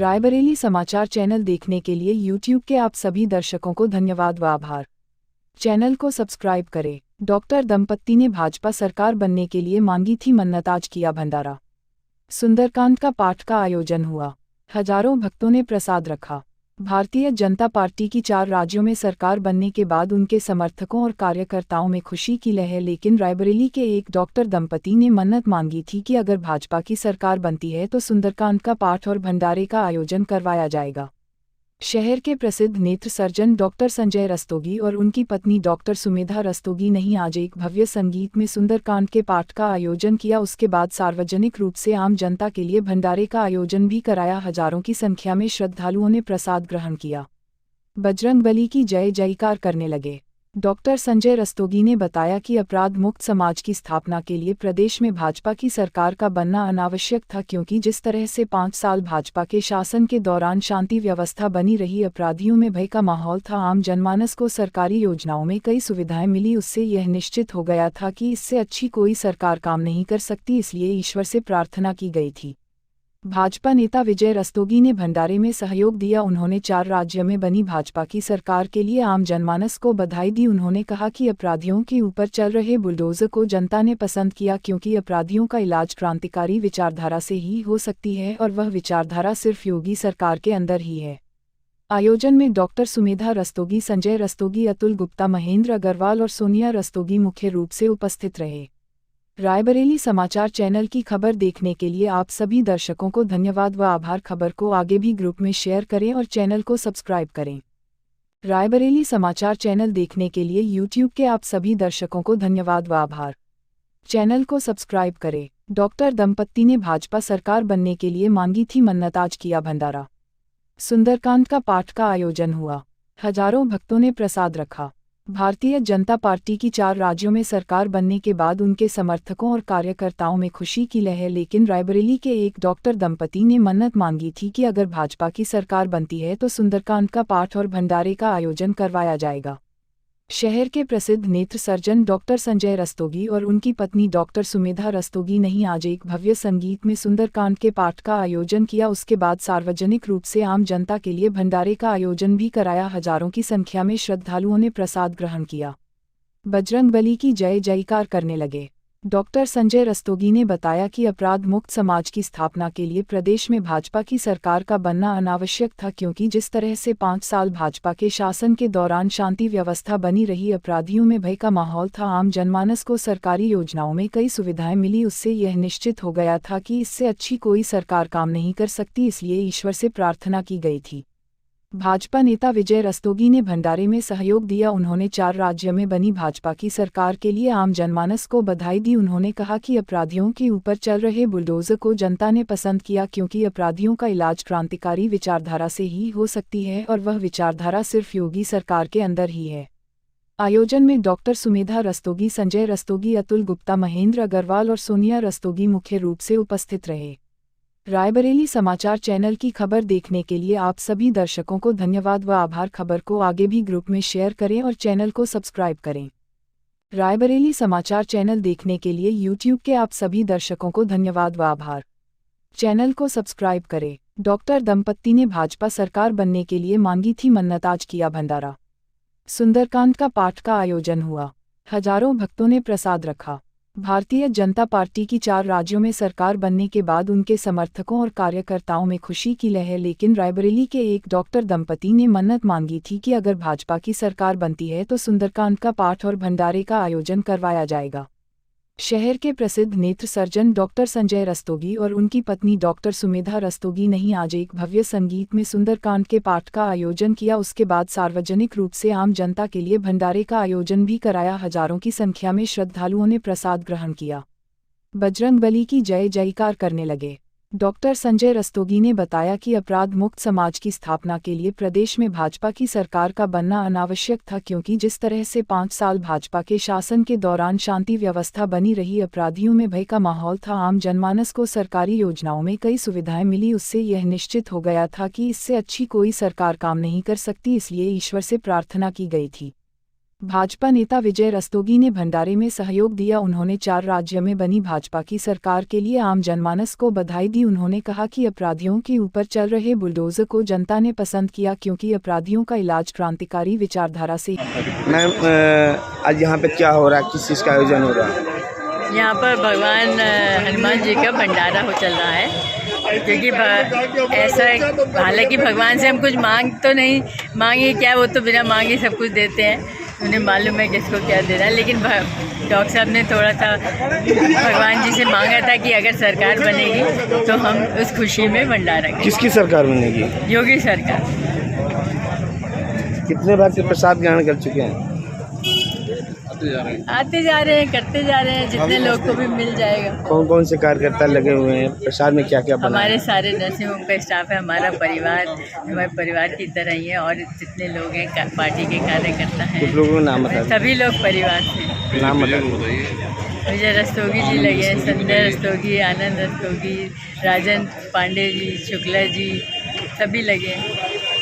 रायबरेली समाचार चैनल देखने के लिए YouTube के आप सभी दर्शकों को धन्यवाद व आभार। चैनल को सब्सक्राइब करें। डॉक्टर दंपत्ति ने भाजपा सरकार बनने के लिए मांगी थी मन्नत, आज किया भंडारा। सुंदरकांड का पाठ का आयोजन हुआ, हजारों भक्तों ने प्रसाद रखा। भारतीय जनता पार्टी की 4 राज्यों में सरकार बनने के बाद उनके समर्थकों और कार्यकर्ताओं में खुशी की लहर, लेकिन रायबरेली के एक डॉक्टर दंपति ने मन्नत मांगी थी कि अगर भाजपा की सरकार बनती है तो सुंदरकांड का पाठ और भंडारे का आयोजन करवाया जाएगा। शहर के प्रसिद्ध नेत्र सर्जन डॉक्टर संजय रस्तोगी और उनकी पत्नी डॉक्टर सुमेधा रस्तोगी ने आज एक भव्य संगीत में सुंदरकांड के पाठ का आयोजन किया। उसके बाद सार्वजनिक रूप से आम जनता के लिए भंडारे का आयोजन भी कराया। हजारों की संख्या में श्रद्धालुओं ने प्रसाद ग्रहण किया, बजरंगबली की जय जयकार करने लगे। डॉक्टर संजय रस्तोगी ने बताया कि अपराध मुक्त समाज की स्थापना के लिए प्रदेश में भाजपा की सरकार का बनना अनावश्यक था, क्योंकि जिस तरह से 5 साल भाजपा के शासन के दौरान शांति व्यवस्था बनी रही, अपराधियों में भय का माहौल था, आम जनमानस को सरकारी योजनाओं में कई सुविधाएं मिली, उससे यह निश्चित हो गया था कि इससे अच्छी कोई सरकार काम नहीं कर सकती, इसलिए ईश्वर से प्रार्थना की गई थी। भाजपा नेता विजय रस्तोगी ने भंडारे में सहयोग दिया। उन्होंने 4 राज्य में बनी भाजपा की सरकार के लिए आम जनमानस को बधाई दी। उन्होंने कहा कि अपराधियों के ऊपर चल रहे बुलडोजर को जनता ने पसंद किया, क्योंकि अपराधियों का इलाज क्रांतिकारी विचारधारा से ही हो सकती है और वह विचारधारा सिर्फ योगी सरकार के अंदर ही है। आयोजन में डॉक्टर सुमेधा रस्तोगी, संजय रस्तोगी, अतुल गुप्ता, महेंद्र अग्रवाल और सोनिया रस्तोगी मुख्य रूप से उपस्थित रहे। रायबरेली समाचार चैनल की खबर देखने के लिए आप सभी दर्शकों को धन्यवाद व आभार। खबर को आगे भी ग्रुप में शेयर करें और चैनल को सब्सक्राइब करें। रायबरेली समाचार चैनल देखने के लिए YouTube के आप सभी दर्शकों को धन्यवाद व आभार। चैनल को सब्सक्राइब करें। डॉक्टर दंपत्ति ने भाजपा सरकार बनने के लिए मांगी थी मन्नत, आज किया भंडारा। सुंदरकांड का पाठ का आयोजन हुआ, हजारों भक्तों ने प्रसाद रखा। भारतीय जनता पार्टी की 4 राज्यों में सरकार बनने के बाद उनके समर्थकों और कार्यकर्ताओं में खुशी की लहर, लेकिन रायबरेली के एक डॉक्टर दंपति ने मन्नत मांगी थी कि अगर भाजपा की सरकार बनती है तो सुंदरकांड का पाठ और भंडारे का आयोजन करवाया जाएगा। शहर के प्रसिद्ध नेत्र सर्जन डॉक्टर संजय रस्तोगी और उनकी पत्नी डॉक्टर सुमेधा रस्तोगी ने आज एक भव्य संगीत में सुंदरकांड के पाठ का आयोजन किया। उसके बाद सार्वजनिक रूप से आम जनता के लिए भंडारे का आयोजन भी कराया। हजारों की संख्या में श्रद्धालुओं ने प्रसाद ग्रहण किया, बजरंगबली की जय जयकार करने लगे। डॉक्टर संजय रस्तोगी ने बताया कि अपराध मुक्त समाज की स्थापना के लिए प्रदेश में भाजपा की सरकार का बनना अनावश्यक था, क्योंकि जिस तरह से 5 साल भाजपा के शासन के दौरान शांति व्यवस्था बनी रही, अपराधियों में भय का माहौल था, आम जनमानस को सरकारी योजनाओं में कई सुविधाएं मिली, उससे यह निश्चित हो गया था कि इससे अच्छी कोई सरकार काम नहीं कर सकती, इसलिए ईश्वर से प्रार्थना की गई थी। भाजपा नेता विजय रस्तोगी ने भंडारे में सहयोग दिया। उन्होंने 4 राज्य में बनी भाजपा की सरकार के लिए आम जनमानस को बधाई दी। उन्होंने कहा कि अपराधियों के ऊपर चल रहे बुलडोजर को जनता ने पसंद किया, क्योंकि अपराधियों का इलाज क्रांतिकारी विचारधारा से ही हो सकती है और वह विचारधारा सिर्फ योगी सरकार के अंदर ही है। आयोजन में डॉक्टर सुमेधा रस्तोगी, संजय रस्तोगी, अतुल गुप्ता, महेंद्र अग्रवाल और सोनिया रस्तोगी मुख्य रूप से उपस्थित रहे। रायबरेली समाचार चैनल की खबर देखने के लिए आप सभी दर्शकों को धन्यवाद व आभार। खबर को आगे भी ग्रुप में शेयर करें और चैनल को सब्सक्राइब करें। रायबरेली समाचार चैनल देखने के लिए YouTube के आप सभी दर्शकों को धन्यवाद व आभार। चैनल को सब्सक्राइब करें। डॉक्टर दंपत्ति ने भाजपा सरकार बनने के लिए मांगी थी मन्नत, आज किया भंडारा। सुंदरकांड का पाठ का आयोजन हुआ, हजारों भक्तों ने प्रसाद रखा। भारतीय जनता पार्टी की 4 राज्यों में सरकार बनने के बाद उनके समर्थकों और कार्यकर्ताओं में खुशी की लहर, लेकिन रायबरेली के एक डॉक्टर दंपति ने मन्नत मांगी थी कि अगर भाजपा की सरकार बनती है तो सुंदरकांड का पाठ और भंडारे का आयोजन करवाया जाएगा। शहर के प्रसिद्ध नेत्र सर्जन डॉक्टर संजय रस्तोगी और उनकी पत्नी डॉक्टर सुमेधा रस्तोगी ने आज एक भव्य संगीत में सुंदरकांड के पाठ का आयोजन किया। उसके बाद सार्वजनिक रूप से आम जनता के लिए भंडारे का आयोजन भी कराया। हजारों की संख्या में श्रद्धालुओं ने प्रसाद ग्रहण किया, बजरंगबली की जय जयकार करने लगे। डॉक्टर संजय रस्तोगी ने बताया कि अपराध मुक्त समाज की स्थापना के लिए प्रदेश में भाजपा की सरकार का बनना अनावश्यक था, क्योंकि जिस तरह से 5 साल भाजपा के शासन के दौरान शांति व्यवस्था बनी रही, अपराधियों में भय का माहौल था, आम जनमानस को सरकारी योजनाओं में कई सुविधाएं मिली, उससे यह निश्चित हो गया था कि इससे अच्छी कोई सरकार काम नहीं कर सकती, इसलिए ईश्वर से प्रार्थना की गई थी। भाजपा नेता विजय रस्तोगी ने भंडारे में सहयोग दिया। उन्होंने 4 राज्य में बनी भाजपा की सरकार के लिए आम जनमानस को बधाई दी। उन्होंने कहा कि अपराधियों के ऊपर चल रहे बुलडोजर को जनता ने पसंद किया क्योंकि अपराधियों का इलाज क्रांतिकारी विचारधारा से। मैम, आज यहाँ पे क्या हो रहा है, किस चीज़ का आयोजन हो रहा है? यहाँ पर भगवान हनुमान जी का भंडारा हो चल रहा है, क्योंकि ऐसा, हालांकि भगवान से हम कुछ मांग तो नहीं मांगे क्या, वो तो बिना मांगे सब कुछ देते हैं, उन्हें मालूम है किसको क्या देना है। लेकिन डॉक्टर साहब ने थोड़ा सा भगवान जी से मांगा था कि अगर सरकार बनेगी तो हम उस खुशी में भंडारा करें। किसकी सरकार बनेगी? योगी सरकार। कितने बार के प्रसाद ग्रहण कर चुके हैं? आते जा रहे हैं, करते जा रहे हैं, जितने लोग को भी मिल जाएगा। कौन कौन से कार्यकर्ता लगे हुए हैं? प्रसाद में क्या क्या बना? हमारे सारे नर्सिंग होम का स्टाफ है, हमारा परिवार हमारे परिवार की तरह ही है, और जितने लोग हैं पार्टी के कार्यकर्ता हैं। कुछ लोगों का नाम बता। सभी लोग परिवार से। नाम बताइए। विजय रस्तोगी जी लगे हैं, संजय रस्तोगी, आनंद रस्तोगी, राजन पांडे जी, शुक्ला जी, सभी लगे हैं।